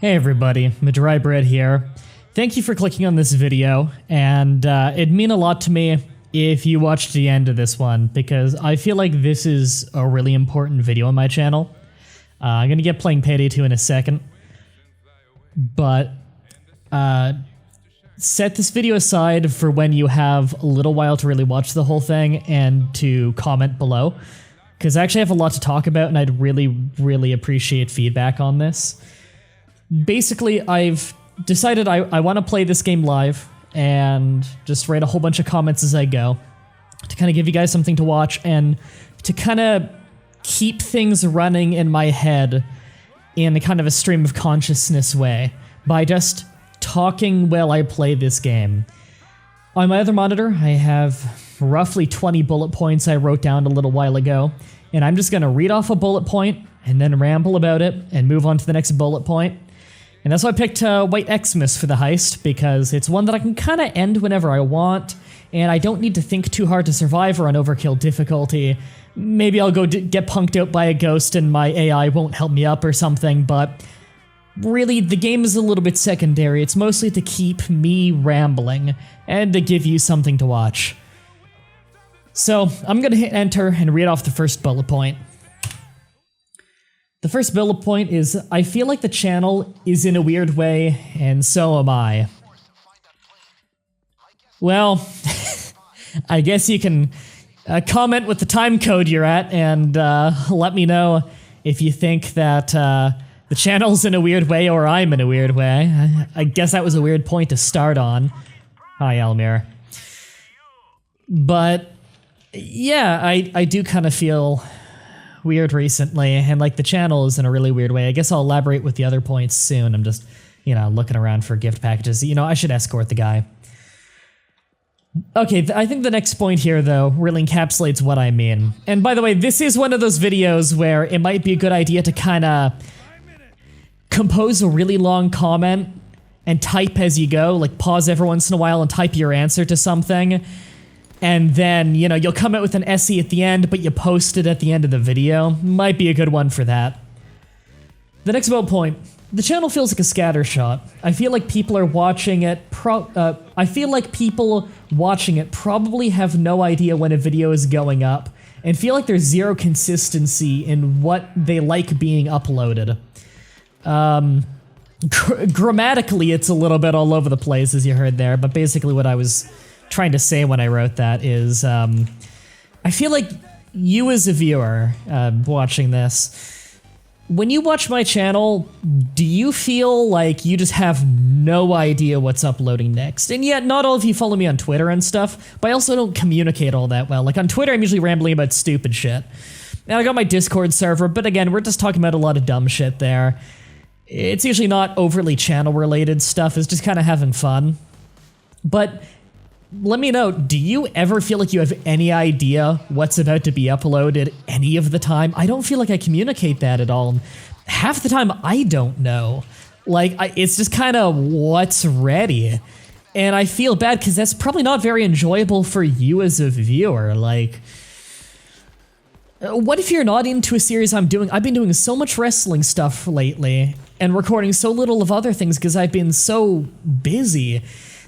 Hey everybody, Mah-Dry-Bread here. Thank you for clicking on this video, and it'd mean a lot to me if you watched the end of this one, because I feel like this is a really important video on my channel. I'm gonna get playing Payday 2 in a second, but set this video aside for when you have a little while to really watch the whole thing and to comment below, because I actually have a lot to talk about and I'd really appreciate feedback on this. Basically, I've decided I want to play this game live and just write a whole bunch of comments as I go to kind of give you guys something to watch and to kind of keep things running in my head in a kind of a stream of consciousness way by just talking while I play this game. On my other monitor, I have roughly 20 bullet points I wrote down a little while ago, and I'm just going to read off a bullet point and then ramble about it and move on to the next bullet point. And that's why I picked White Xmas for the heist, because it's one that I can kind of end whenever I want, and I don't need to think too hard to survive or on overkill difficulty. Maybe I'll go get punked out by a ghost and my AI won't help me up or something, but really the game is a little bit secondary. It's mostly to keep me rambling and to give you something to watch. So I'm going to hit enter and read off the first bullet point. The first bullet point is, I feel like the channel is in a weird way, and so am I. Well, I guess you can comment with the time code you're at and let me know if you think that the channel's in a weird way or I'm in a weird way. I guess that was a weird point to start on. Hi, Elmir. But yeah, I do kind of feel weird recently, and like the channel is in a really weird way. I guess I'll elaborate with the other points soon. I'm just, you know, looking around for gift packages. You know, I should escort the guy. Okay, I think the next point here, though, really encapsulates what I mean. And by the way, this is one of those videos where it might be a good idea to kind of compose a really long comment and type as you go, like pause every once in a while and type your answer to something. And then, you know, you'll come out with an essay at the end, but you post it at the end of the video. Might be a good one for that. The next bullet point. The channel feels like a scatter shot. I feel like people are watching it probably have no idea when a video is going up, and feel like there's zero consistency in what they like being uploaded. Grammatically, it's a little bit all over the place, as you heard there, but basically what I was trying to say when I wrote that is, I feel like you as a viewer watching this, when you watch my channel, do you feel like you just have no idea what's uploading next? And yet, not all of you follow me on Twitter and stuff, but I also don't communicate all that well. Like on Twitter, I'm usually rambling about stupid shit. And I got my Discord server, but again, we're just talking about a lot of dumb shit there. It's usually not overly channel-related stuff, it's just kind of having fun. But let me know, do you ever feel like you have any idea what's about to be uploaded any of the time? I don't feel like I communicate that at all. Half the time, I don't know. Like, it's just kind of what's ready. And I feel bad because that's probably not very enjoyable for you as a viewer. Like, what if you're not into a series I'm doing? I've been doing so much wrestling stuff lately and recording so little of other things because I've been so busy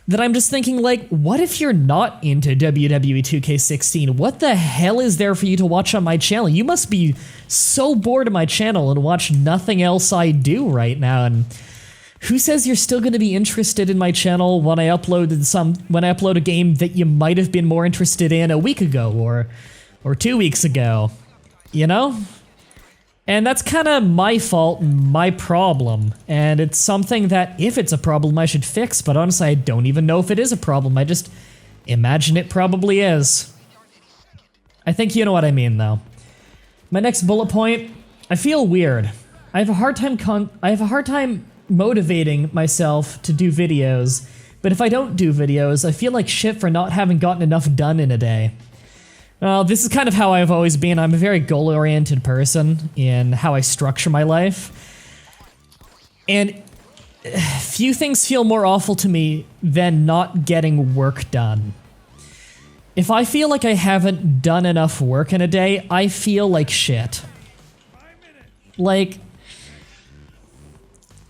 that I'm just thinking, like, what if you're not into WWE 2K16? What the hell is there for you to watch on my channel? You must be so bored of my channel and watch nothing else I do right now. And who says you're still going to be interested in my channel when I upload a game that you might have been more interested in a week ago or 2 weeks ago? You know? And that's kind of my fault, my problem, and it's something that, if it's a problem, I should fix, but honestly, I don't even know if it is a problem. I just imagine it probably is. I think you know what I mean, though. My next bullet point, I feel weird. I have a hard time motivating myself to do videos, but if I don't do videos, I feel like shit for not having gotten enough done in a day. Well, this is kind of how I've always been. I'm a very goal-oriented person in how I structure my life. And few things feel more awful to me than not getting work done. If I feel like I haven't done enough work in a day, I feel like shit. Like,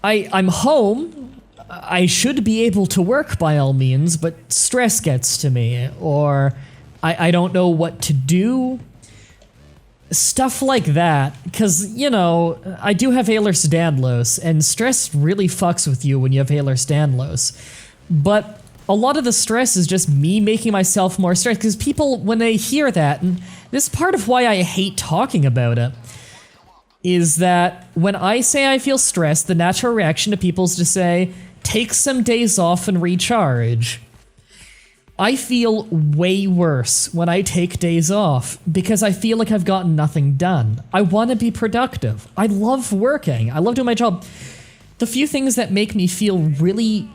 I'm home. I should be able to work by all means, but stress gets to me, or I don't know what to do. Stuff like that, because, you know, I do have Ehlers-Danlos, and stress really fucks with you when you have Ehlers-Danlos. But a lot of the stress is just me making myself more stressed, because people, when they hear that, and this is part of why I hate talking about it, is that when I say I feel stressed, the natural reaction to people is to say, take some days off and recharge. I feel way worse when I take days off because I feel like I've gotten nothing done. I want to be productive. I love working. I love doing my job. The few things that make me feel really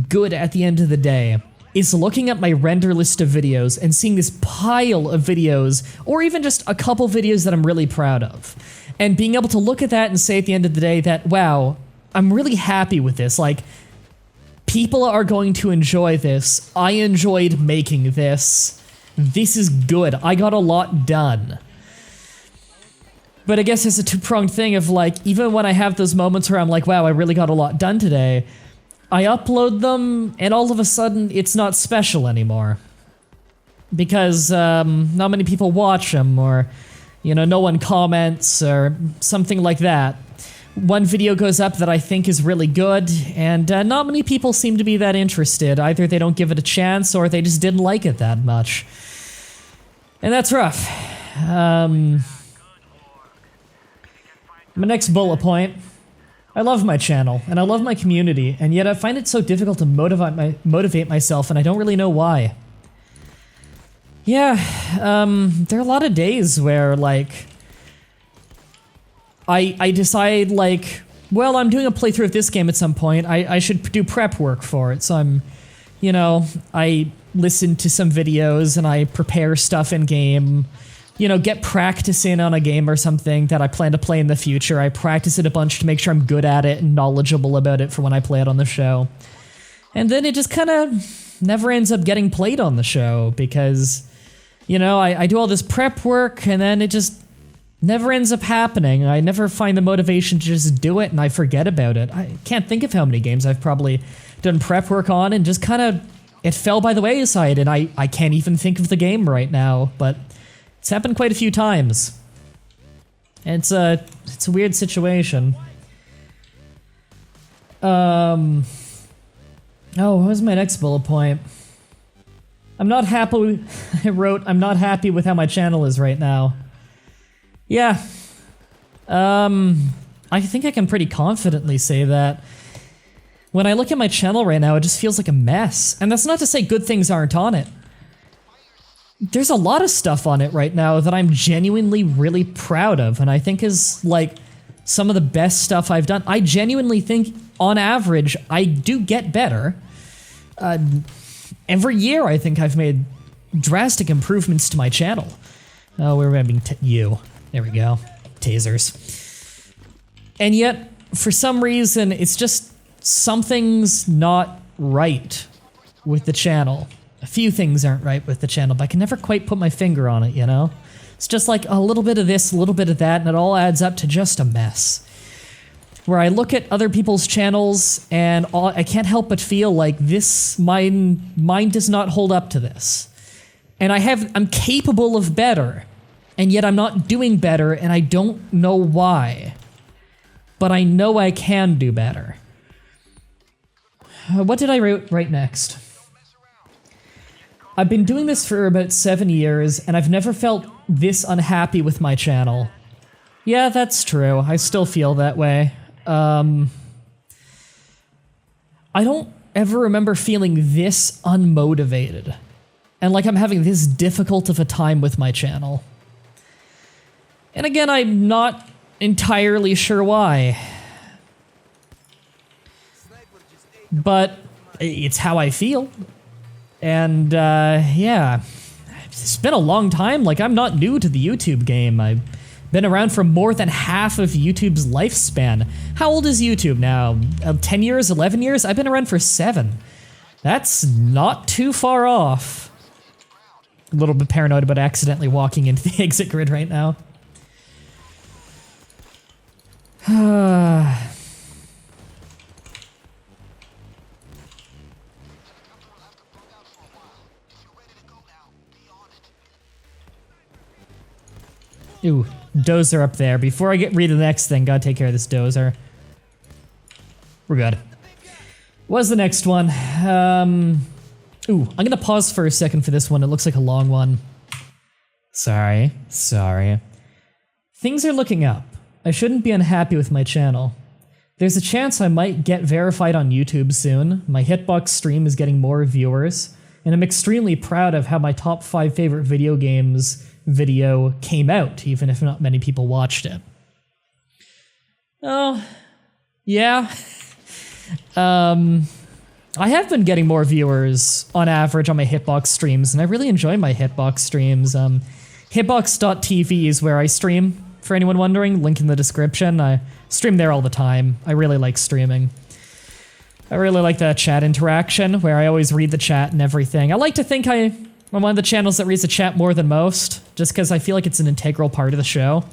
good at the end of the day is looking at my render list of videos and seeing this pile of videos, or even just a couple videos that I'm really proud of. And being able to look at that and say at the end of the day that, wow, I'm really happy with this. Like, people are going to enjoy this. I enjoyed making this. This is good. I got a lot done. But I guess it's a two-pronged thing of like, even when I have those moments where I'm like, wow, I really got a lot done today, I upload them and all of a sudden it's not special anymore. Because not many people watch them, or, you know, no one comments or something like that. One video goes up that I think is really good, and not many people seem to be that interested. Either they don't give it a chance, or they just didn't like it that much. And that's rough. My next bullet point. I love my channel, and I love my community, and yet I find it so difficult to motivate myself, and I don't really know why. Yeah, there are a lot of days where, like, I decide, like, well, I'm doing a playthrough of this game at some point. I should do prep work for it. So I'm, you know, I listen to some videos and I prepare stuff in game. You know, get practice in on a game or something that I plan to play in the future. I practice it a bunch to make sure I'm good at it and knowledgeable about it for when I play it on the show. And then it just kind of never ends up getting played on the show because, you know, I do all this prep work and then it just never ends up happening. I never find the motivation to just do it, and I forget about it. I can't think of how many games I've probably done prep work on and just kind of, it fell by the wayside, and I can't even think of the game right now, but it's happened quite a few times. And it's a weird situation. Oh, what was my next bullet point? I'm not happy, I wrote, I'm not happy with how my channel is right now. Yeah. I think I can pretty confidently say that. When I look at my channel right now, it just feels like a mess. And that's not to say good things aren't on it. There's a lot of stuff on it right now that I'm genuinely really proud of, and I think is, like, some of the best stuff I've done. I genuinely think, on average, I do get better. Every year, I think I've made drastic improvements to my channel. Oh, we're having you. There we go. Tasers. And yet, for some reason, it's just something's not right with the channel. A few things aren't right with the channel, but I can never quite put my finger on it, you know? It's just like a little bit of this, a little bit of that, and it all adds up to just a mess. Where I look at other people's channels, and I can't help but feel like this, mine does not hold up to this. And I'm capable of better. And yet I'm not doing better, and I don't know why. But I know I can do better. What did I write next? I've been doing this for about 7 years, and I've never felt this unhappy with my channel. Yeah, that's true. I still feel that way. I don't ever remember feeling this unmotivated. And like I'm having this difficult of a time with my channel. And again, I'm not entirely sure why. But it's how I feel. And, yeah. It's been a long time. Like, I'm not new to the YouTube game. I've been around for more than half of YouTube's lifespan. How old is YouTube now? 10 years? 11 years? I've been around for 7. That's not too far off. A little bit paranoid about accidentally walking into the exit grid right now. Ooh, dozer up there. Before I read the next thing, gotta take care of this dozer. We're good. What's the next one? Ooh, I'm gonna pause for a second for this one. It looks like a long one. Sorry. Things are looking up. I shouldn't be unhappy with my channel. There's a chance I might get verified on YouTube soon. My Hitbox stream is getting more viewers, and I'm extremely proud of how my top 5 favorite video games video came out, even if not many people watched it. Oh, yeah. I have been getting more viewers on average on my Hitbox streams, and I really enjoy my Hitbox streams. Hitbox.tv is where I stream, for anyone wondering. Link in the description. I stream there all the time. I really like streaming. I really like the chat interaction, where I always read the chat and everything. I like to think I'm one of the channels that reads the chat more than most, just because I feel like it's an integral part of the show.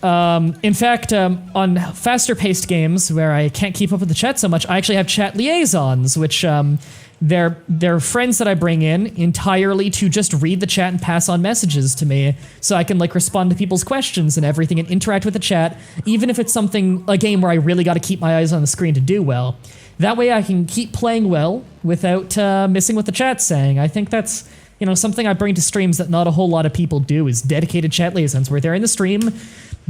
In fact, on faster-paced games, where I can't keep up with the chat so much, I actually have chat liaisons, which they're friends that I bring in entirely to just read the chat and pass on messages to me, so I can like respond to people's questions and everything and interact with the chat, even if it's a game where I really got to keep my eyes on the screen to do well. That way I can keep playing well without missing what the chat's saying. I think that's, you know, something I bring to streams that not a whole lot of people do, is dedicated chat liaisons where they're in the stream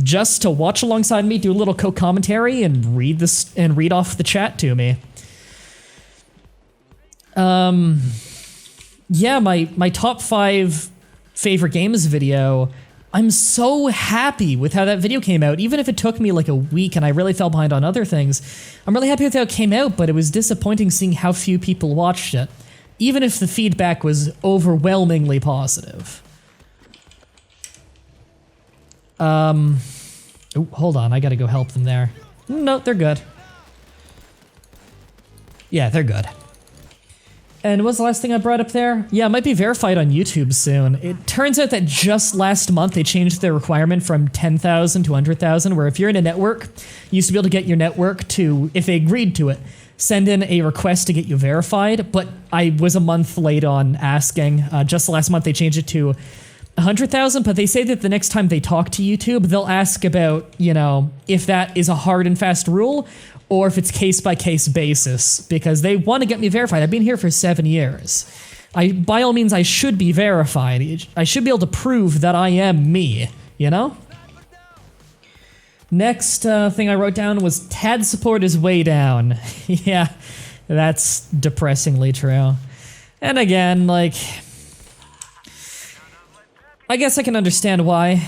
just to watch alongside me, do a little co-commentary, and read off the chat to me. Yeah, my top 5 favorite games video, I'm so happy with how that video came out, even if it took me like a week and I really fell behind on other things. I'm really happy with how it came out, but it was disappointing seeing how few people watched it, even if the feedback was overwhelmingly positive. Oh, hold on, I gotta go help them there. No, they're good. Yeah, they're good. And what's the last thing I brought up there? Yeah, it might be verified on YouTube soon. It turns out that just last month they changed their requirement from 10,000 to 100,000, where if you're in a network, you used to be able to get your network to, if they agreed to it, send in a request to get you verified, but I was a month late on asking. Just last month they changed it to 100,000, but they say that the next time they talk to YouTube, they'll ask about, you know, if that is a hard and fast rule, or if it's case-by-case basis, because they want to get me verified. I've been here for 7 years. By all means, I should be verified. I should be able to prove that I am me, you know? Next thing I wrote down was TAD support is way down. Yeah, that's depressingly true. And again, like, I guess I can understand why.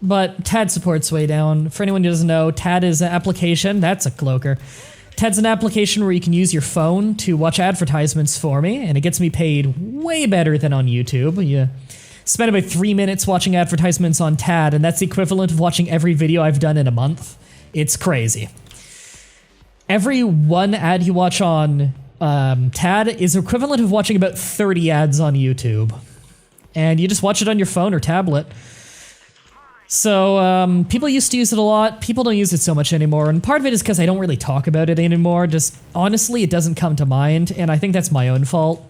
But TAD support's way down. For anyone who doesn't know, TAD is an application. That's a cloaker. TAD's an application where you can use your phone to watch advertisements for me, and it gets me paid way better than on YouTube. You spend about 3 minutes watching advertisements on TAD, and that's the equivalent of watching every video I've done in a month. It's crazy. Every one ad you watch on TAD is equivalent of watching about 30 ads on YouTube. And you just watch it on your phone or tablet. So, people used to use it a lot. People don't use it so much anymore, and part of it is because I don't really talk about it anymore. Just, honestly, it doesn't come to mind, and I think that's my own fault.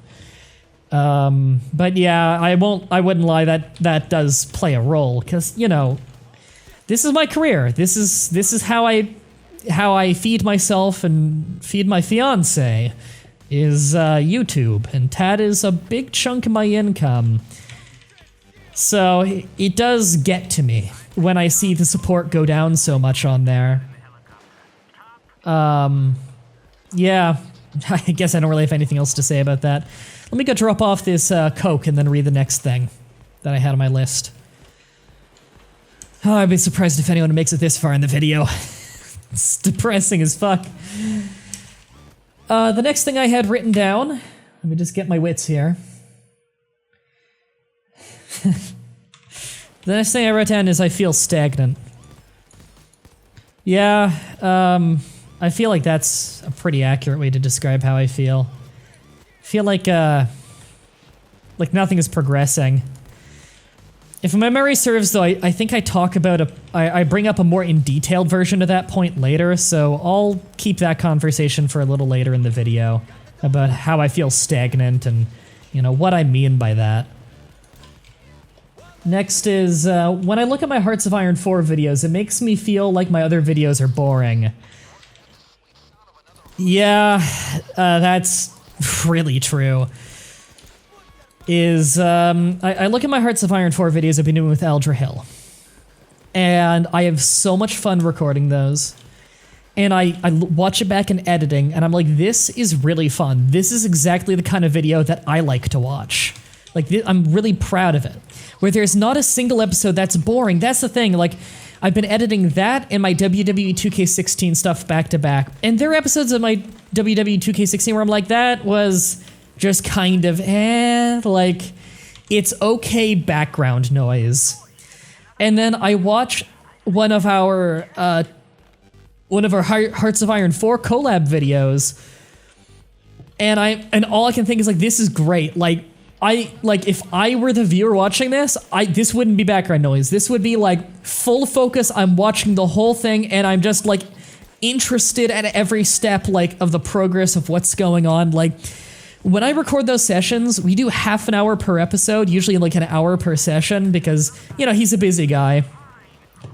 But yeah, I wouldn't lie, that does play a role, because, you know, this is my career. This is how I feed myself and feed my fiance, is YouTube, and TAD is a big chunk of my income. So it does get to me when I see the support go down so much on there. Yeah, I guess I don't really have anything else to say about that. Let me go drop off this Coke and then read the next thing that I had on my list. Oh, I'd be surprised if anyone makes it this far in the video. It's depressing as fuck. The next thing I had written down, let me just get my wits here. The next thing I wrote down is I feel stagnant. Yeah, I feel like that's a pretty accurate way to describe how I feel. I feel like nothing is progressing. If my memory serves, though, I think I talk about I bring up a more in-detailed version of that point later, so I'll keep that conversation for a little later in the video about how I feel stagnant and, you know, what I mean by that. Next is, when I look at my Hearts of Iron 4 videos, it makes me feel like my other videos are boring. Yeah, that's really true. I look at my Hearts of Iron 4 videos I've been doing with Eldrahill. And I have so much fun recording those. And I watch it back in editing, and I'm like, this is really fun. This is exactly the kind of video that I like to watch. Like, I'm really proud of it. Where there's not a single episode that's boring. That's the thing. Like, I've been editing that and my WWE 2K16 stuff back to back. And there are episodes of my WWE 2K16 where I'm like, that was just kind of like, it's okay background noise. And then I watch one of our Hearts of Iron 4 collab videos, and all I can think is like, this is great. Like if I were the viewer watching this, this wouldn't be background noise. This would be like full focus. I'm watching the whole thing, and I'm just like interested at every step like of the progress of what's going on. Like when I record those sessions, we do half an hour per episode, usually like an hour per session because, you know, he's a busy guy.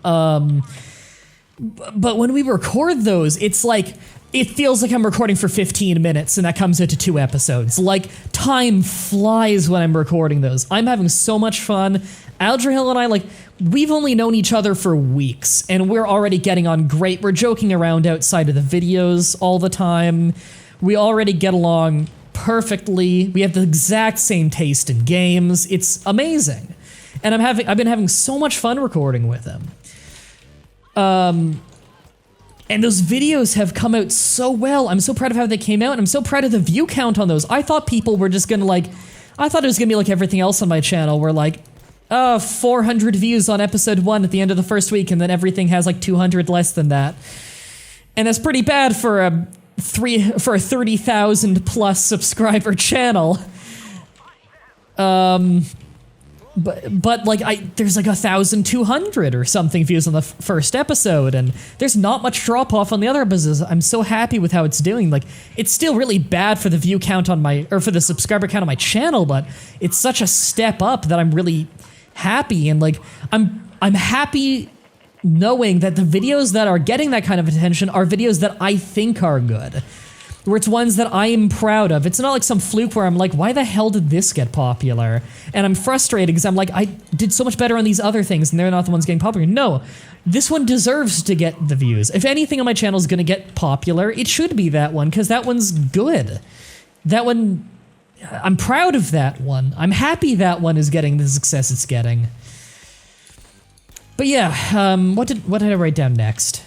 But when we record those, it's like, it feels like I'm recording for 15 minutes and that comes into 2 episodes. Like, time flies when I'm recording those. I'm having so much fun. Aldrahill and I, like, we've only known each other for weeks and we're already getting on great. We're joking around outside of the videos all the time. We already get along perfectly. We have the exact same taste in games. It's amazing. And I've been having so much fun recording with him. And those videos have come out so well. I'm so proud of how they came out, and I'm so proud of the view count on those. I thought people were just gonna like, I thought it was gonna be like everything else on my channel where like, 400 views on episode 1 at the end of the first week, and then everything has like 200 less than that. And that's pretty bad for a 30,000 plus subscriber channel. But like there's like 1,200 or something views on the first episode, and there's not much drop off on the other episodes. I'm so happy with how it's doing. Like, it's still really bad for the view count on for the subscriber count on my channel, but it's such a step up that I'm really happy. And like, I'm happy knowing that the videos that are getting that kind of attention are videos that I think are good. Where it's ones that I am proud of. It's not like some fluke where I'm like, why the hell did this get popular? And I'm frustrated because I'm like, I did so much better on these other things and they're not the ones getting popular. No, this one deserves to get the views. If anything on my channel is gonna get popular, it should be that one because that one's good. That one, I'm proud of that one. I'm happy that one is getting the success it's getting. But yeah, what did I write down next?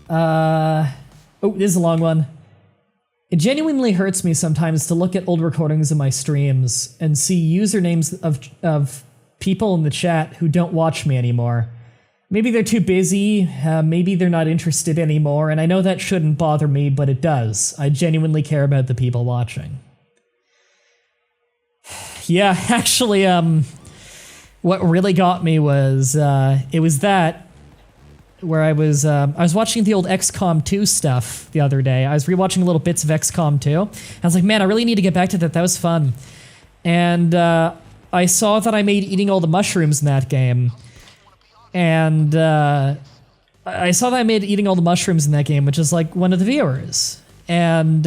Oh, this is a long one. It genuinely hurts me sometimes to look at old recordings of my streams and see usernames of people in the chat who don't watch me anymore. Maybe they're too busy, maybe they're not interested anymore, and I know that shouldn't bother me, but it does. I genuinely care about the people watching. Yeah, actually, what really got me was, it was that where I was watching the old XCOM 2 stuff the other day. I was rewatching little bits of XCOM 2. I was like, man, I really need to get back to that. That was fun. And I saw that I made eating all the mushrooms in that game. And I saw that I made eating all the mushrooms in that game, which is like one of the viewers. And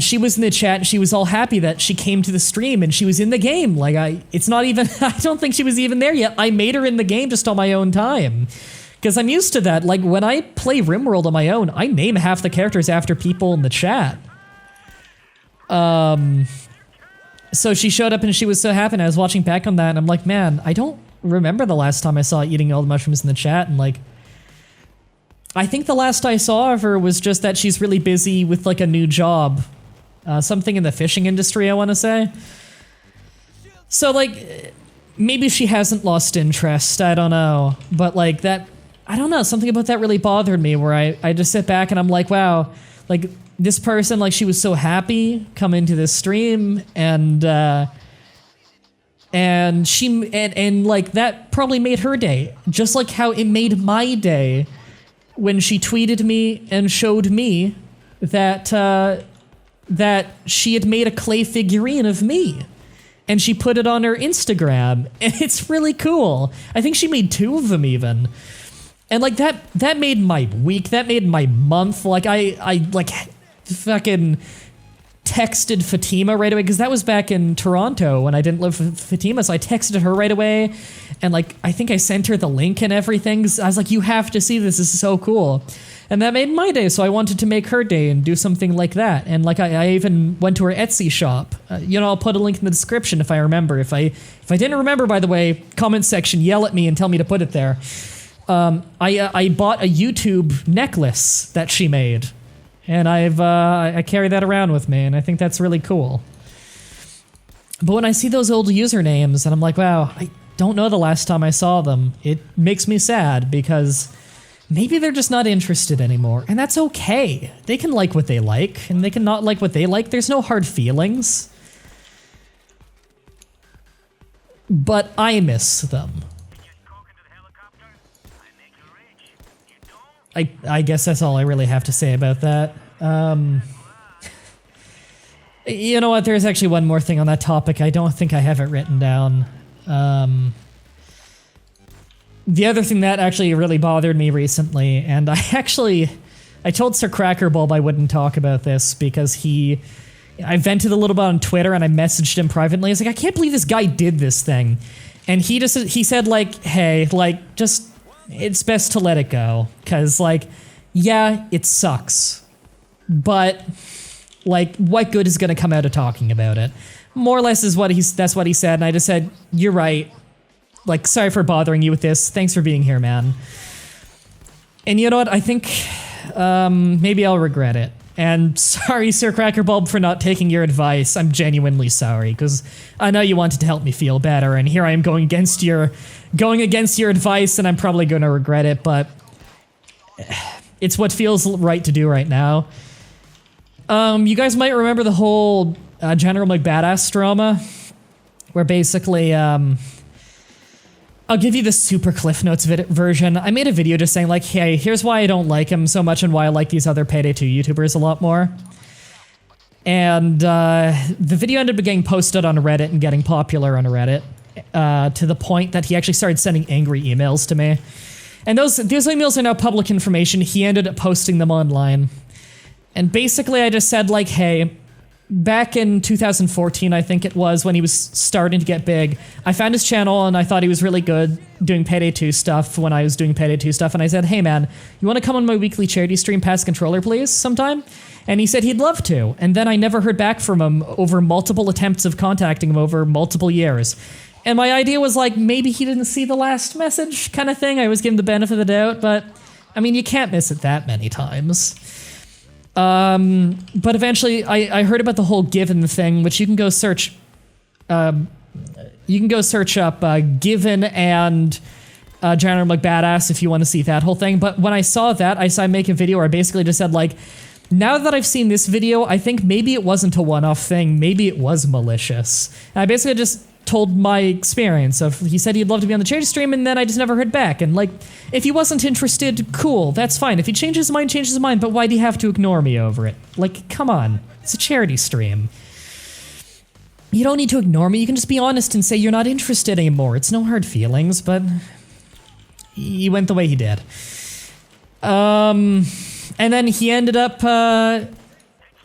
she was in the chat and she was all happy that she came to the stream and she was in the game. Like it's not even, I don't think she was even there yet. I made her in the game just on my own time. Because I'm used to that. Like, when I play RimWorld on my own, I name half the characters after people in the chat. So she showed up and she was so happy, and I was watching back on that, and I'm like, man, I don't remember the last time I saw eating all the mushrooms in the chat, and like, I think the last I saw of her was just that she's really busy with like a new job. Something in the fishing industry, I want to say. So like, maybe she hasn't lost interest, I don't know. But like that, I don't know, something about that really bothered me where I just sit back and I'm like, wow, like this person, like she was so happy coming to this stream and like that probably made her day, just like how it made my day when she tweeted me and showed me that that she had made a clay figurine of me. and she put it on her Instagram, and it's really cool. I think she made 2 of them even. And like that made my week, that made my month. Like I like fucking texted Fatima right away, because that was back in Toronto when I didn't live with Fatima, so I texted her right away, and like I think I sent her the link and everything. I was like, you have to see this is so cool. And that made my day, so I wanted to make her day and do something like that. And like I even went to her Etsy shop. I'll put a link in the description if I remember. If I didn't remember, by the way, comment section, yell at me and tell me to put it there. I bought a YouTube necklace that she made, and I carry that around with me, and I think that's really cool. But when I see those old usernames, and I'm like, wow, I don't know the last time I saw them, it makes me sad, because maybe they're just not interested anymore, and that's okay. They can like what they like, and they can not like what they like. There's no hard feelings. But I miss them. I guess that's all I really have to say about that. You know what, there's actually one more thing on that topic. I don't think I have it written down. The other thing that actually really bothered me recently, and I told Sir Crackerbulb I wouldn't talk about this because I vented a little bit on Twitter and I messaged him privately. I was like, I can't believe this guy did this thing. And he said like, hey, like, just, it's best to let it go. Cause like, yeah, it sucks. But like, what good is gonna come out of talking about it? More or less that's what he said. And I just said, you're right. Like, sorry for bothering you with this. Thanks for being here, man. And you know what? I think maybe I'll regret it. And sorry, Sir Crackerbulb, for not taking your advice. I'm genuinely sorry, because I know you wanted to help me feel better, and here I am going against your advice, and I'm probably going to regret it, but it's what feels right to do right now. You guys might remember the whole General McBadass drama, where basically, I'll give you the super Cliff Notes version. I made a video just saying like, hey, here's why I don't like him so much and why I like these other Payday 2 YouTubers a lot more. And the video ended up getting posted on Reddit and getting popular on Reddit to the point that he actually started sending angry emails to me. And those emails are now public information. He ended up posting them online. And basically I just said like, hey, back in 2014, I think it was, when he was starting to get big, I found his channel and I thought he was really good doing Payday 2 stuff when I was doing Payday 2 stuff, and I said, hey man, you want to come on my weekly charity stream, Pass Controller, please, sometime? And he said he'd love to, and then I never heard back from him over multiple attempts of contacting him over multiple years. And my idea was like, maybe he didn't see the last message kind of thing. I was given the benefit of the doubt, but I mean, you can't miss it that many times. But eventually I heard about the whole Given thing, which you can go search up Given and General McBadass if you want to see that whole thing. But when I saw that, I decided to make a video where I basically just said like, now that I've seen this video, I think maybe it wasn't a one-off thing, maybe it was malicious. And I basically just told my experience of, he said he'd love to be on the charity stream, and then I just never heard back. And like, if he wasn't interested, cool, that's fine. If he changes his mind, but why do you have to ignore me over it? Like, come on, it's a charity stream. You don't need to ignore me, you can just be honest and say you're not interested anymore. It's no hard feelings, but he went the way he did. And then he ended up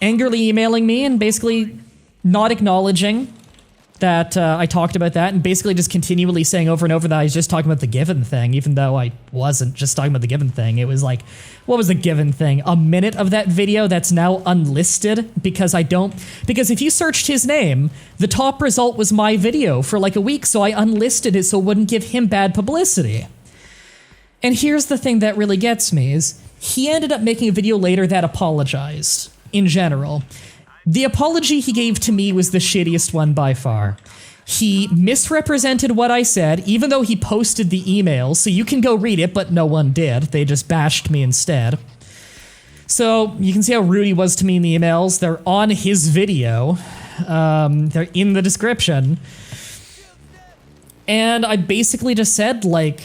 angrily emailing me and basically not acknowledging that I talked about that, and basically just continually saying over and over that I was just talking about the Given thing, even though I wasn't just talking about the Given thing. It was like, what was the Given thing? A minute of that video that's now unlisted because if you searched his name, the top result was my video for like a week, so I unlisted it so it wouldn't give him bad publicity. And here's the thing that really gets me is, he ended up making a video later that apologized, in general. The apology he gave to me was the shittiest one by far. He misrepresented what I said, even though he posted the email, so you can go read it, but no one did. They just bashed me instead. So you can see how rude he was to me in the emails. They're on his video. They're in the description. And I basically just said, like,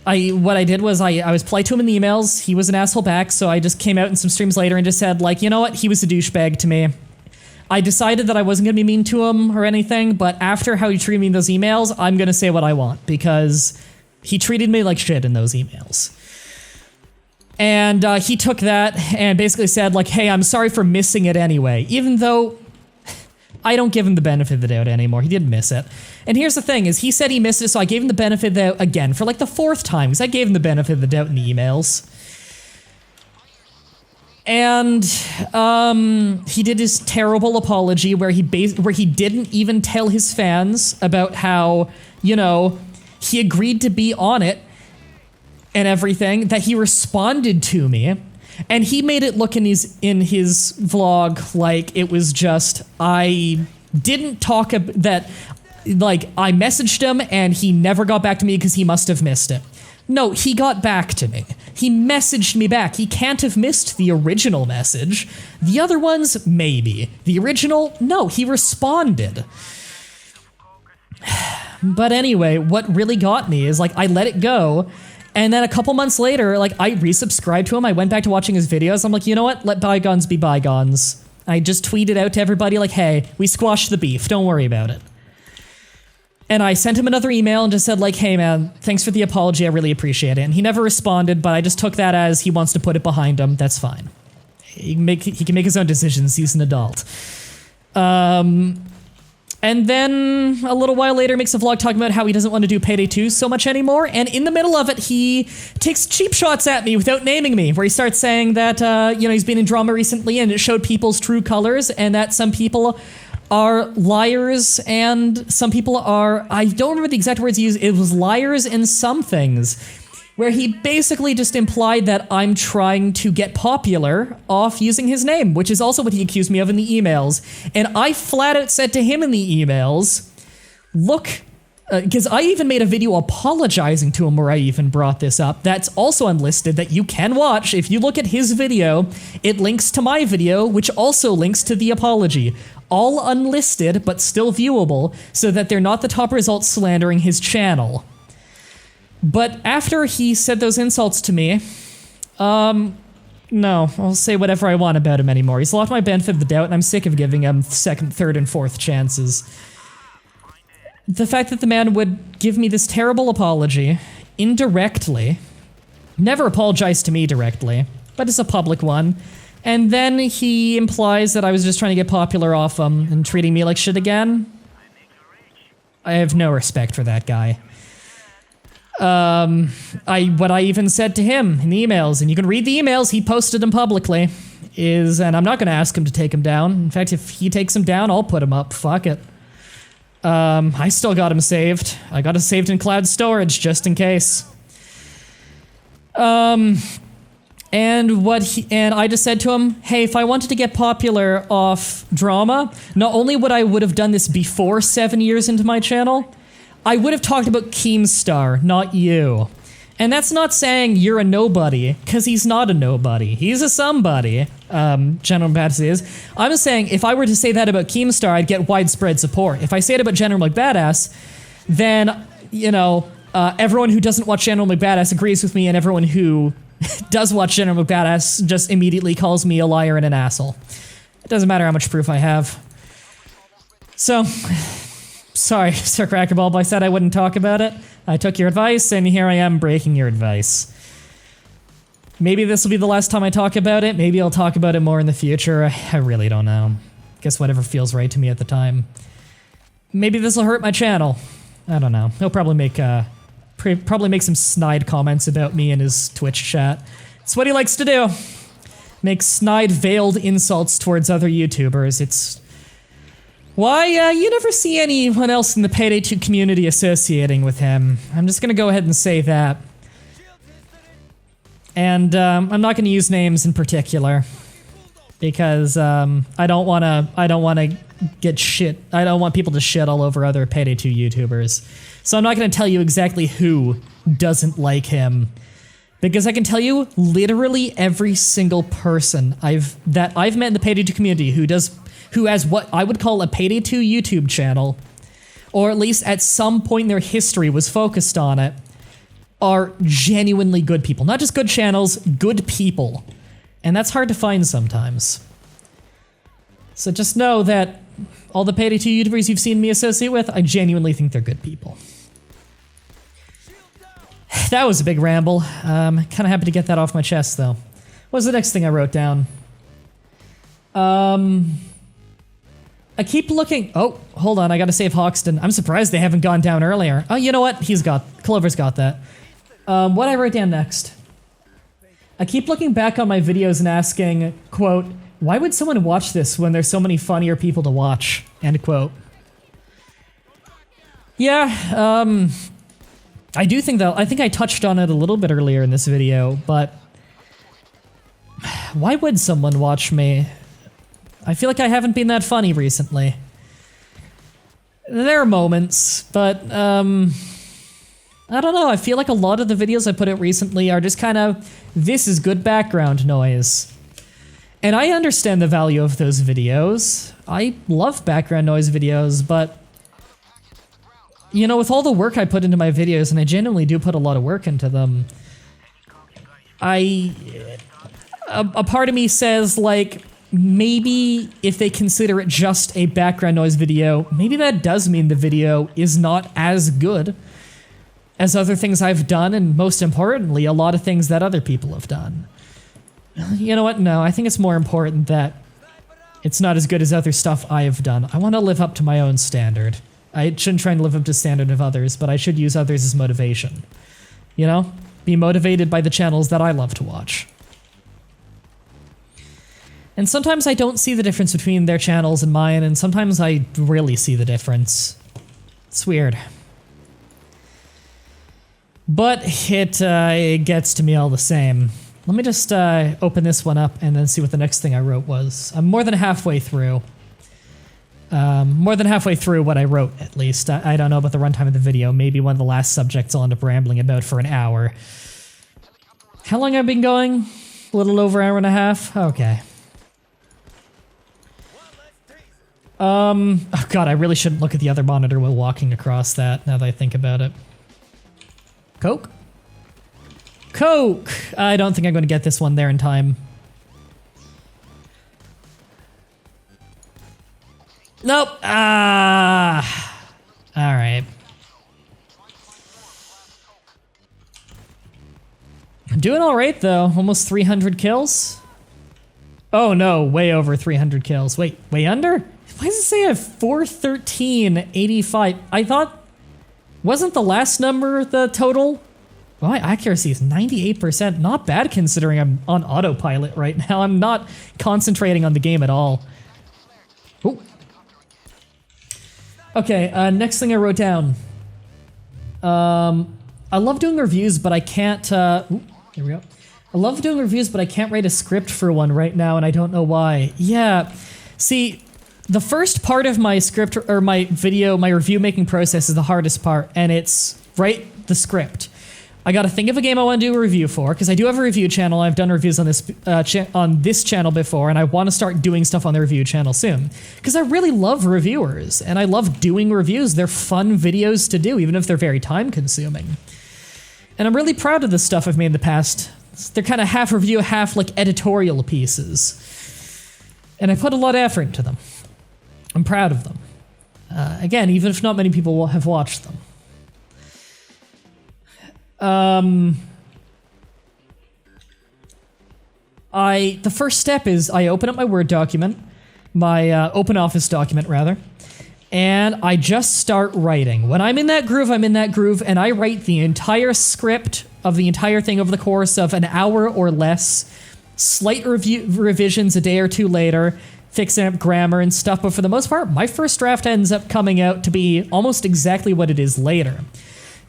what I did was I was polite to him in the emails. He was an asshole back, so I just came out in some streams later and just said, like, you know what? He was a douchebag to me. I decided that I wasn't gonna be mean to him or anything, but after how he treated me in those emails, I'm gonna say what I want because he treated me like shit in those emails. And he took that and basically said like, hey, I'm sorry for missing it anyway, even though I don't give him the benefit of the doubt anymore. He didn't miss it. And here's the thing is he said he missed it, so I gave him the benefit of the doubt again for like the 4th time because I gave him the benefit of the doubt in the emails. And he did his terrible apology where he didn't even tell his fans about how, you know, he agreed to be on it and everything, that he responded to me, and he made it look in his vlog like it was just, I didn't talk that, like, I messaged him and he never got back to me because he must have missed it. No, he got back to me. He messaged me back. He can't have missed the original message. The other ones, maybe. The original, no, he responded. But anyway, what really got me is, like, I let it go, and then a couple months later, like, I resubscribed to him, I went back to watching his videos, I'm like, you know what, let bygones be bygones. I just tweeted out to everybody like, hey, we squashed the beef, don't worry about it. And I sent him another email and just said like, hey man, thanks for the apology, I really appreciate it. And he never responded, but I just took that as he wants to put it behind him, that's fine. He can make his own decisions, he's an adult. And then a little while later makes a vlog talking about how he doesn't want to do Payday 2 so much anymore, and in the middle of it he takes cheap shots at me without naming me, where he starts saying that, you know, he's been in drama recently and it showed people's true colors, and that some people are liars and some people are, I don't remember the exact words he used, it was liars in some things, where he basically just implied that I'm trying to get popular off using his name, which is also what he accused me of in the emails. And I flat out said to him in the emails, look, because I even made a video apologizing to him where I even brought this up. That's also unlisted that you can watch. If you look at his video, it links to my video, which also links to the apology. All unlisted, but still viewable, so that they're not the top results slandering his channel. But after he said those insults to me, no, I'll say whatever I want about him anymore. He's lost my benefit of the doubt, and I'm sick of giving him 2nd, 3rd, and 4th chances. The fact that the man would give me this terrible apology, indirectly, never apologized to me directly, but it's a public one, and then he implies that I was just trying to get popular off him and treating me like shit again. I have no respect for that guy. What I even said to him in the emails, and you can read the emails, he posted them publicly, is, and I'm not gonna ask him to take him down. In fact, if he takes him down, I'll put him up, fuck it. I still got him saved. I got it saved in cloud storage, just in case. And I just said to him, hey, if I wanted to get popular off drama, not only would I have done this before 7 years into my channel, I would have talked about Keemstar, not you. And that's not saying you're a nobody, because he's not a nobody. He's a somebody, General McBadass is. I'm just saying, if I were to say that about Keemstar, I'd get widespread support. If I say it about General McBadass, then, you know, everyone who doesn't watch General McBadass agrees with me, and everyone who does watch General McBadass just immediately calls me a liar and an asshole. It doesn't matter how much proof I have. So, sorry, Sir Crackerbulb, I said I wouldn't talk about it. I took your advice, and here I am breaking your advice. Maybe this will be the last time I talk about it. Maybe I'll talk about it more in the future. I really don't know. Guess whatever feels right to me at the time. Maybe this will hurt my channel. I don't know. He'll probably make some snide comments about me in his Twitch chat. It's what he likes to do. Make snide, veiled insults towards other YouTubers. It's why you never see anyone else in the Payday 2 community associating with him. I'm just gonna go ahead and say that. And I'm not gonna use names in particular because I don't wanna get shit. I don't want people to shit all over other Payday 2 YouTubers. So I'm not gonna tell you exactly who doesn't like him, because I can tell you literally every single person I've met in the Payday 2 community who has what I would call a Payday 2 YouTube channel, or at least at some point in their history was focused on it, are genuinely good people. Not just good channels, good people. And that's hard to find sometimes. So just know that all the Payday 2 YouTubers you've seen me associate with, I genuinely think they're good people. That was a big ramble. Kind of happy to get that off my chest, though. What was the next thing I wrote down? I keep looking. Oh, hold on. I gotta save Hoxton. I'm surprised they haven't gone down earlier. Oh, you know what? Clover's got that. What I wrote down next. I keep looking back on my videos and asking, quote, why would someone watch this when there's so many funnier people to watch? End quote. Yeah, I do think that, I think I touched on it a little bit earlier in this video, but why would someone watch me? I feel like I haven't been that funny recently. There are moments, but, I don't know, I feel like a lot of the videos I put out recently are just kind of, this is good background noise. And I understand the value of those videos. I love background noise videos, but you know, with all the work I put into my videos, and I genuinely do put a lot of work into them, a part of me says, like, maybe if they consider it just a background noise video, maybe that does mean the video is not as good as other things I've done, and most importantly, a lot of things that other people have done. You know what? No, I think it's more important that it's not as good as other stuff I have done. I want to live up to my own standard. I shouldn't try and live up to the standard of others, but I should use others as motivation. You know? Be motivated by the channels that I love to watch. And sometimes I don't see the difference between their channels and mine, and sometimes I really see the difference. It's weird. But it gets to me all the same. Let me just open this one up and then see what the next thing I wrote was. I'm more than halfway through. More than halfway through what I wrote, at least. I don't know about the runtime of the video. Maybe one of the last subjects I'll end up rambling about for an hour. How long have I been going? A little over an hour and a half? Okay. Oh god, I really shouldn't look at the other monitor while walking across that, now that I think about it. Coke? Coke! I don't think I'm going to get this one there in time. Nope! Ah! Alright. I'm doing alright though, almost 300 kills. Oh no, way over 300 kills. Wait, way under? Why does it say I have 413.85? I thought... Wasn't the last number the total? Well, my accuracy is 98%. Not bad considering I'm on autopilot right now. I'm not concentrating on the game at all. Ooh. Okay, next thing I wrote down. I love doing reviews, but I can't... Ooh, here we go. I love doing reviews, but I can't write a script for one right now, and I don't know why. Yeah, see... The first part of my script, or my video, my review making process is the hardest part, and it's write the script. I gotta think of a game I want to do a review for, because I do have a review channel. I've done reviews on this channel before, and I want to start doing stuff on the review channel soon. Because I really love reviewers, and I love doing reviews. They're fun videos to do, even if they're very time consuming. And I'm really proud of the stuff I've made in the past. They're kind of half review, half like editorial pieces. And I put a lot of effort into them. I'm proud of them. Again, even if not many people will have watched them. The first step is I open up my Word document, my Open Office document rather, and I just start writing. When I'm in that groove, I'm in that groove, and I write the entire script of the entire thing over the course of an hour or less, slight revisions a day or two later, fixing up grammar and stuff, but for the most part, my first draft ends up coming out to be almost exactly what it is later.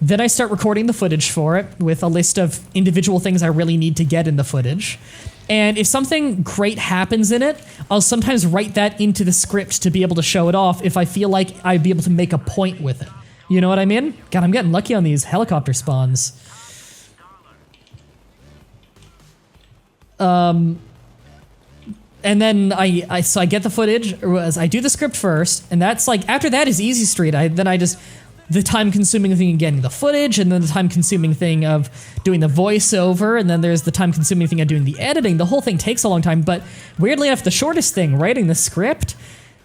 Then I start recording the footage for it with a list of individual things I really need to get in the footage. And if something great happens in it, I'll sometimes write that into the script to be able to show it off if I feel like I'd be able to make a point with it. You know what I mean? God, I'm getting lucky on these helicopter spawns. And then so I get the footage, or I do the script first, and that's like, after that is easy street. Then I just the time-consuming thing of getting the footage, and then the time-consuming thing of doing the voiceover, and then there's the time-consuming thing of doing the editing. The whole thing takes a long time, but weirdly enough, the shortest thing, writing the script,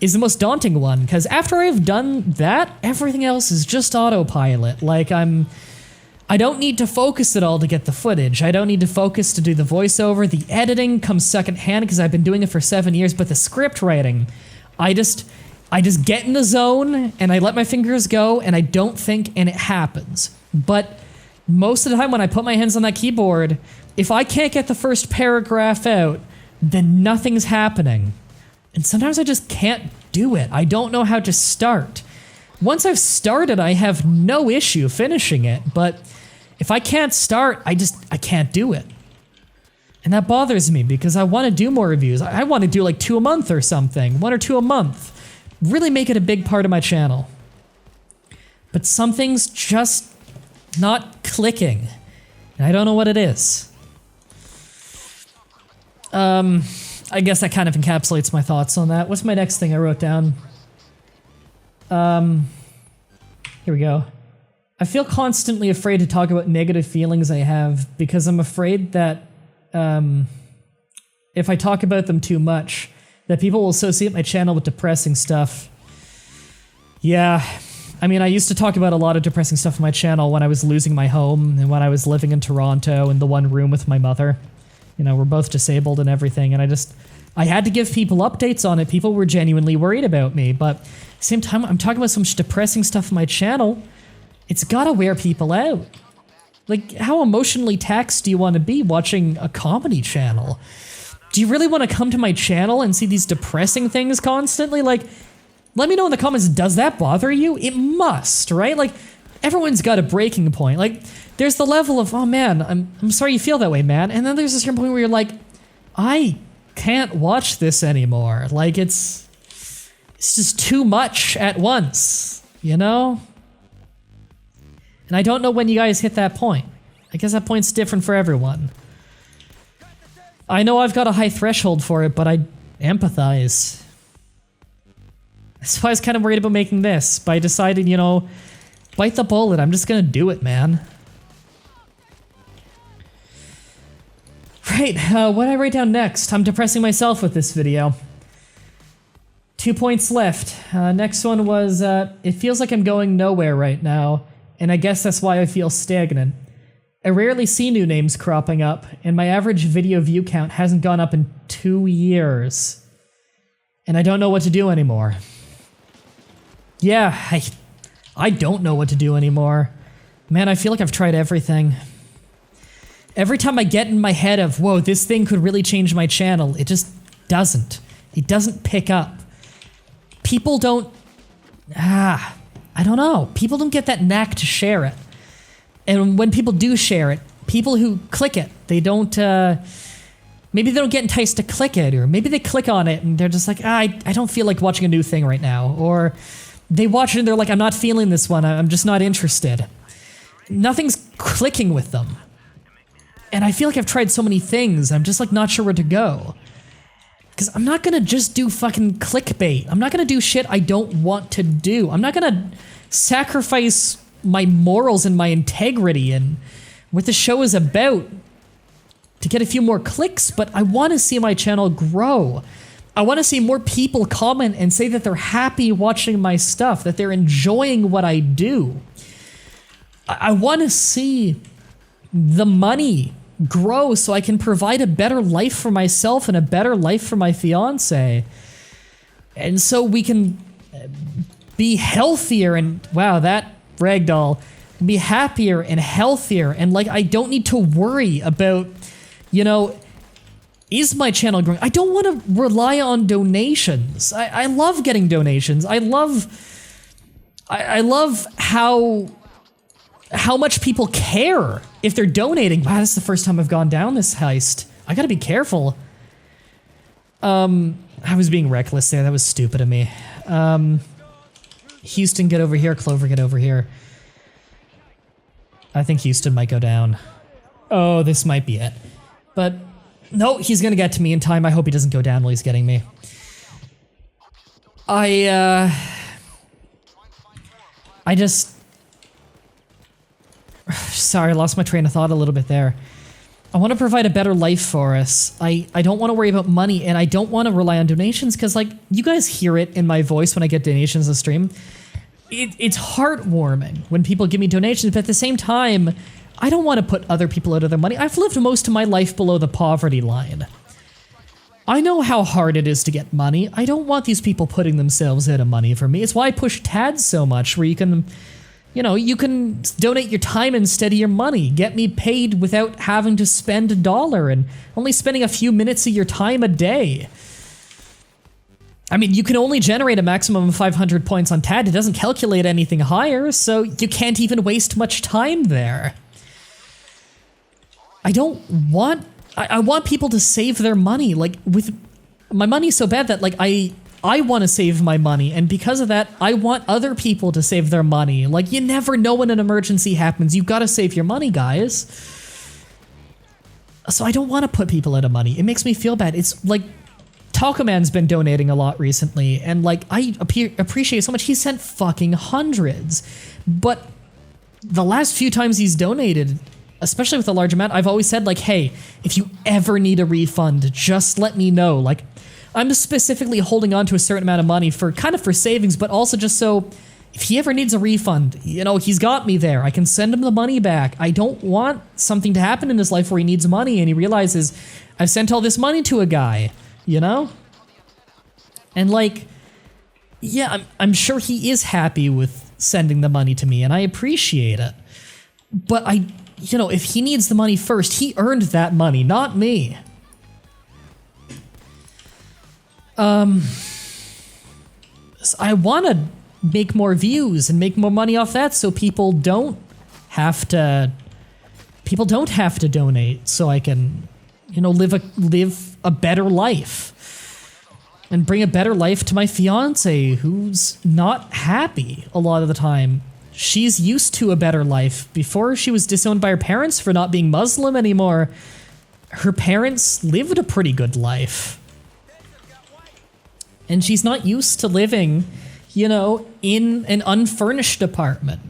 is the most daunting one, because after I've done that, everything else is just autopilot. Like, I don't need to focus at all to get the footage. I don't need to focus to do the voiceover. The editing comes secondhand because I've been doing it for 7 years, but the script writing, I just get in the zone and I let my fingers go and I don't think and it happens. But most of the time when I put my hands on that keyboard, if I can't get the first paragraph out, then nothing's happening. And sometimes I just can't do it. I don't know how to start. Once I've started, I have no issue finishing it, but if I can't start, I can't do it. And that bothers me because I want to do more reviews. I want to do like 2 a month or something, 1 or 2 a month. Really make it a big part of my channel. But something's just not clicking. And I don't know what it is. I guess that kind of encapsulates my thoughts on that. What's my next thing I wrote down? Here we go. I feel constantly afraid to talk about negative feelings I have because I'm afraid that if I talk about them too much, that people will associate my channel with depressing stuff. Yeah, I mean, I used to talk about a lot of depressing stuff on my channel when I was losing my home and when I was living in Toronto in the one room with my mother. You know, we're both disabled and everything, and I had to give people updates on it. People were genuinely worried about me, but at the same time, I'm talking about so much depressing stuff on my channel. It's gotta wear people out. Like, how emotionally taxed do you want to be watching a comedy channel? Do you really want to come to my channel and see these depressing things constantly? Like, let me know in the comments, does that bother you? It must, right? Like, everyone's got a breaking point. Like, there's the level of, oh man, I'm sorry you feel that way, man. And then there's this certain point where you're like, I can't watch this anymore. Like, it's just too much at once, you know? And I don't know when you guys hit that point. I guess that point's different for everyone. I know I've got a high threshold for it, but I empathize. That's why I was kind of worried about making this, but I decided, you know, bite the bullet, I'm just gonna do it, man. Right, what did I write down next? I'm depressing myself with this video. 2 points left. Next one was, it feels like I'm going nowhere right now, and I guess that's why I feel stagnant. I rarely see new names cropping up, and my average video view count hasn't gone up in 2 years. And I don't know what to do anymore. Yeah, I don't know what to do anymore. Man, I feel like I've tried everything. Every time I get in my head of, whoa, this thing could really change my channel, it just doesn't. It doesn't pick up. People don't... I don't know. People don't get that knack to share it. And when people do share it, people who click it, they don't... maybe they don't get enticed to click it, or maybe they click on it and they're just like, I don't feel like watching a new thing right now. Or they watch it and they're like, I'm not feeling this one, I'm just not interested. Nothing's clicking with them. And I feel like I've tried so many things, I'm just like not sure where to go. Because I'm not gonna just do fucking clickbait. I'm not gonna do shit I don't want to do. I'm not gonna sacrifice my morals and my integrity and what the show is about to get a few more clicks, but I want to see my channel grow. I want to see more people comment and say that they're happy watching my stuff, that they're enjoying what I do. I want to see the money grow so I can provide a better life for myself and a better life for my fiance. And so we can be healthier and, wow, that ragdoll, be happier and healthier, and like I don't need to worry about, you know, is my channel growing? I don't want to rely on donations. I love getting donations. I love how much people care if they're donating. Wow, this is the first time I've gone down this heist. I gotta be careful. I was being reckless there. That was stupid of me. Houston, get over here. Clover, get over here. I think Houston might go down. Oh, this might be it. But no, he's gonna get to me in time. I hope he doesn't go down while he's getting me. I Sorry, I lost my train of thought a little bit there. I want to provide a better life for us. I don't want to worry about money, and I don't want to rely on donations because, like, you guys hear it in my voice when I get donations on stream. It's heartwarming when people give me donations, but at the same time, I don't want to put other people out of their money. I've lived most of my life below the poverty line. I know how hard it is to get money. I don't want these people putting themselves out of money for me. It's why I push TADS so much, where you can... You know, you can donate your time instead of your money. Get me paid without having to spend $1 and only spending a few minutes of your time a day. I mean, you can only generate a maximum of 500 points on TAD. It doesn't calculate anything higher, so you can't even waste much time there. I want people to save their money. Like, with my money's so bad that, like, I want to save my money, and because of that, I want other people to save their money. Like, you never know when an emergency happens. You've got to save your money, guys. So I don't want to put people out of money. It makes me feel bad. It's like, Taco Man's been donating a lot recently, and like, I appreciate so much. He sent fucking hundreds. But the last few times he's donated, especially with a large amount, I've always said, like, hey, if you ever need a refund, just let me know. Like, I'm specifically holding on to a certain amount of money for kind of for savings, but also just so if he ever needs a refund, you know, he's got me there. I can send him the money back. I don't want something to happen in his life where he needs money and he realizes I've sent all this money to a guy, you know? And like, yeah, I'm sure he is happy with sending the money to me and I appreciate it. But you know, if he needs the money first, he earned that money, not me. I want to make more views and make more money off that so people don't have to donate so I can, you know, live a better life and bring a better life to my fiance who's not happy a lot of the time. She's used to a better life. Before she was disowned by her parents for not being Muslim anymore, her parents lived a pretty good life. And she's not used to living, you know, in an unfurnished apartment.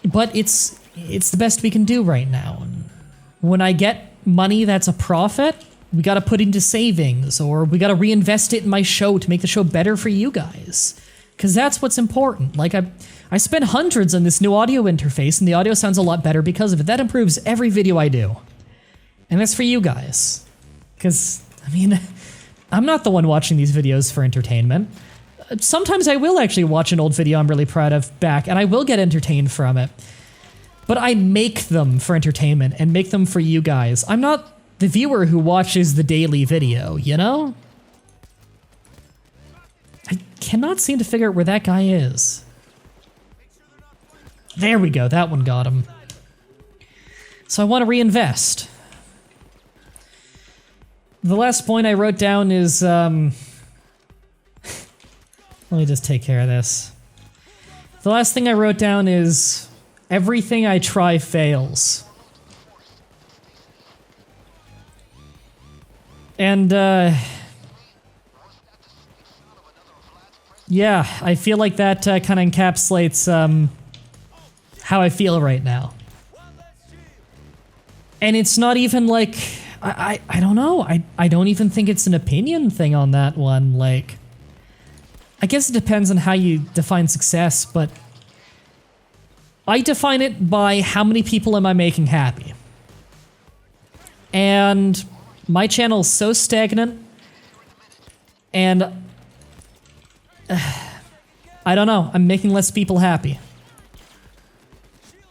But it's the best we can do right now. When I get money that's a profit, we gotta put into savings, or we gotta reinvest it in my show to make the show better for you guys. Because that's what's important. Like, I spent hundreds on this new audio interface, and the audio sounds a lot better because of it. That improves every video I do. And that's for you guys. Because, I mean... I'm not the one watching these videos for entertainment. Sometimes I will actually watch an old video I'm really proud of back, and I will get entertained from it. But I make them for entertainment and make them for you guys. I'm not the viewer who watches the daily video, you know? I cannot seem to figure out where that guy is. There we go, that one got him. So I want to reinvest. The last point I wrote down is, let me just take care of this. The last thing I wrote down is, everything I try fails. And, yeah, I feel like that kind of encapsulates how I feel right now. And it's not even like... I don't know. I don't even think it's an opinion thing on that one. Like, I guess it depends on how you define success, but I define it by how many people am I making happy. And my channel is so stagnant, and I don't know. I'm making less people happy.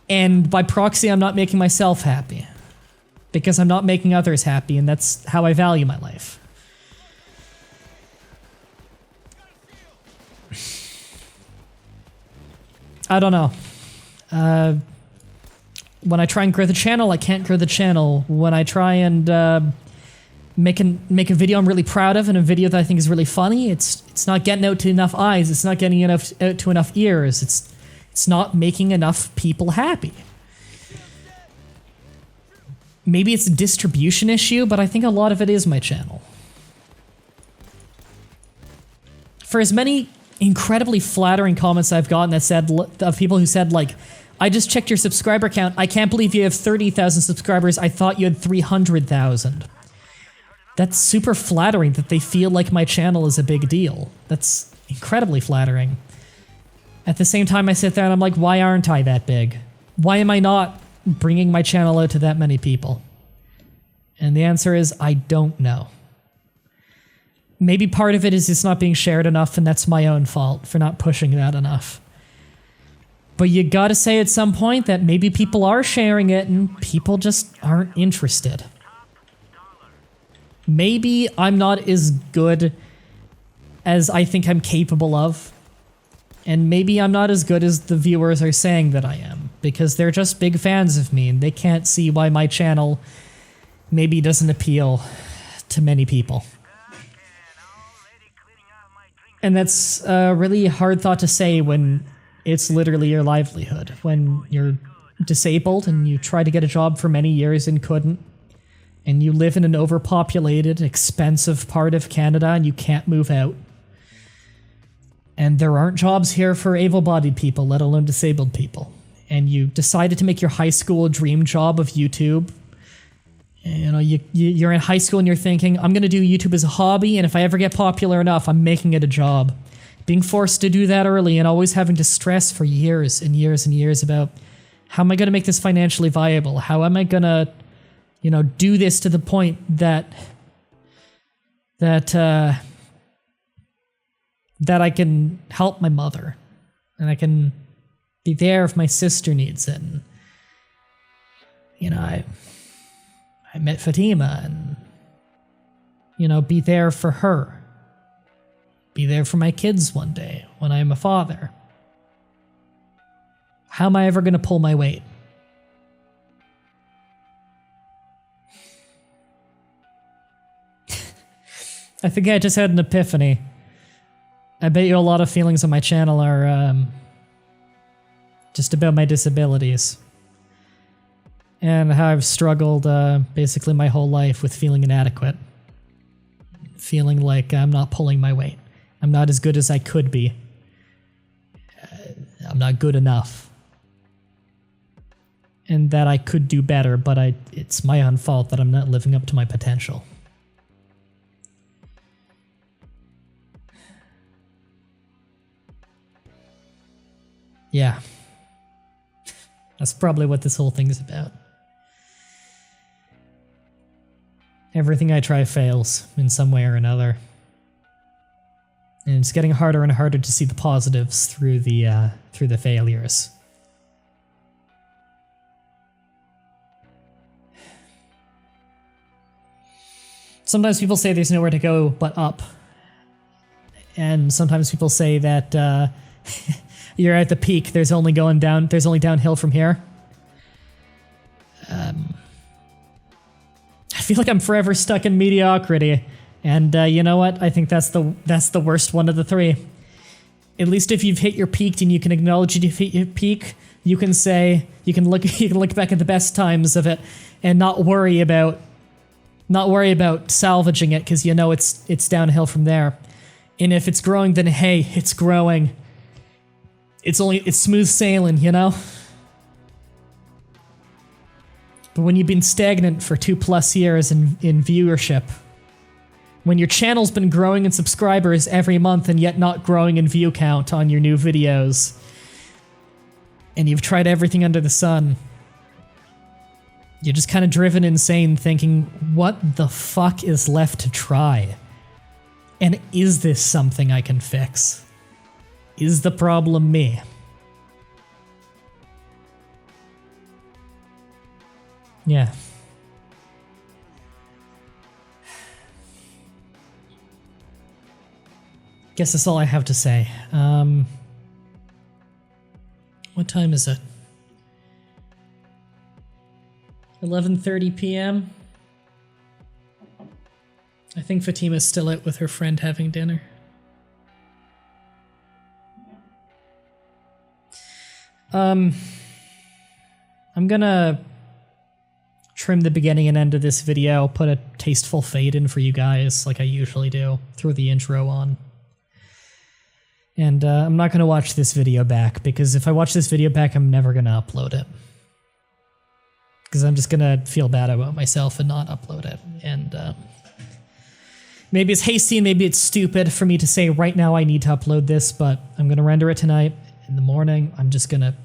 And by proxy, I'm not making myself happy. Because I'm not making others happy, and that's how I value my life. I don't know. When I try and grow the channel, I can't grow the channel. When I try and make a video I'm really proud of and a video that I think is really funny, it's not getting out to enough eyes. It's not getting out to enough ears. It's not making enough people happy. Maybe it's a distribution issue, but I think a lot of it is my channel. For as many incredibly flattering comments I've gotten that said, of people who said, like, I just checked your subscriber count. I can't believe you have 30,000 subscribers. I thought you had 300,000. That's super flattering that they feel like my channel is a big deal. That's incredibly flattering. At the same time, I sit there and I'm like, why aren't I that big? Why am I not bringing my channel out to that many people? And the answer is, I don't know. Maybe part of it is it's not being shared enough, and that's my own fault for not pushing that enough. But you gotta say at some point that maybe people are sharing it and people just aren't interested. Maybe I'm not as good as I think I'm capable of. And maybe I'm not as good as the viewers are saying that I am, because they're just big fans of me and they can't see why my channel maybe doesn't appeal to many people. And that's a really hard thought to say when it's literally your livelihood. When you're disabled and you tried to get a job for many years and couldn't, and you live in an overpopulated, expensive part of Canada and you can't move out. And there aren't jobs here for able-bodied people, let alone disabled people. And you decided to make your high school dream job of YouTube. You know, you're in high school and you're thinking, I'm going to do YouTube as a hobby, and if I ever get popular enough, I'm making it a job. Being forced to do that early and always having to stress for years and years and years about how am I going to make this financially viable? How am I going to, you know, do this to the point that I can help my mother, and I can be there if my sister needs it. And, you know, I met Fatima, and, you know, be there for her. Be there for my kids one day when I am a father. How am I ever going to pull my weight? I think I just had an epiphany. I bet you a lot of feelings on my channel are just about my disabilities. And how I've struggled basically my whole life with feeling inadequate. Feeling like I'm not pulling my weight. I'm not as good as I could be. I'm not good enough. And that I could do better, but it's my own fault that I'm not living up to my potential. Yeah. That's probably what this whole thing is about. Everything I try fails in some way or another. And it's getting harder and harder to see the positives through the failures. Sometimes people say there's nowhere to go but up. And sometimes people say that you're at the peak, there's only downhill from here. I feel like I'm forever stuck in mediocrity. And you know what? I think that's the worst one of the three. At least if you've hit your peak and you can acknowledge you've hit your peak, you can look back at the best times of it and not worry about salvaging it, because you know it's downhill from there. And if it's growing, then hey, it's growing. It's smooth sailing, you know? But when you've been stagnant for 2+ years in viewership, when your channel's been growing in subscribers every month and yet not growing in view count on your new videos, and you've tried everything under the sun, you're just kind of driven insane thinking, what the fuck is left to try? And is this something I can fix? Is the problem me? Yeah. Guess that's all I have to say. What time is it? 11:30 p.m. I think Fatima's still out with her friend having dinner. I'm gonna trim the beginning and end of this video, put a tasteful fade in for you guys like I usually do, throw the intro on. And I'm not going to watch this video back, because if I watch this video back, I'm never going to upload it. Because I'm just going to feel bad about myself and not upload it. And maybe it's hasty and maybe it's stupid for me to say right now I need to upload this, but I'm going to render it tonight. In the morning, I'm just going to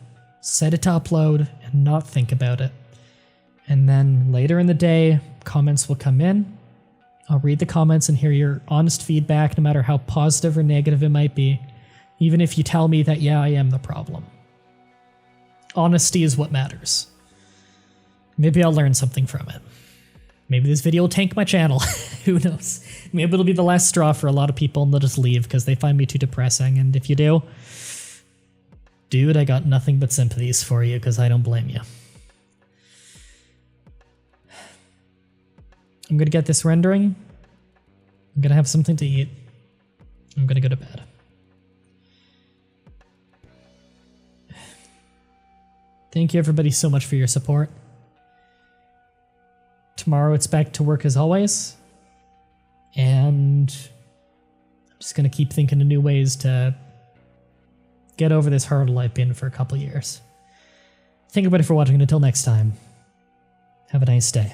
set it to upload and not think about it. And then later in the day, comments will come in. I'll read the comments and hear your honest feedback, no matter how positive or negative it might be. Even if you tell me that, yeah, I am the problem. Honesty is what matters. Maybe I'll learn something from it. Maybe this video will tank my channel. Who knows? Maybe it'll be the last straw for a lot of people and they'll just leave because they find me too depressing. And if you do, dude, I got nothing but sympathies for you because I don't blame you. I'm gonna get this rendering. I'm gonna have something to eat. I'm gonna go to bed. Thank you everybody so much for your support. Tomorrow it's back to work as always. And I'm just gonna keep thinking of new ways to get over this hurdle I've been for a couple years. Thank you everybody for watching, and until next time, have a nice day.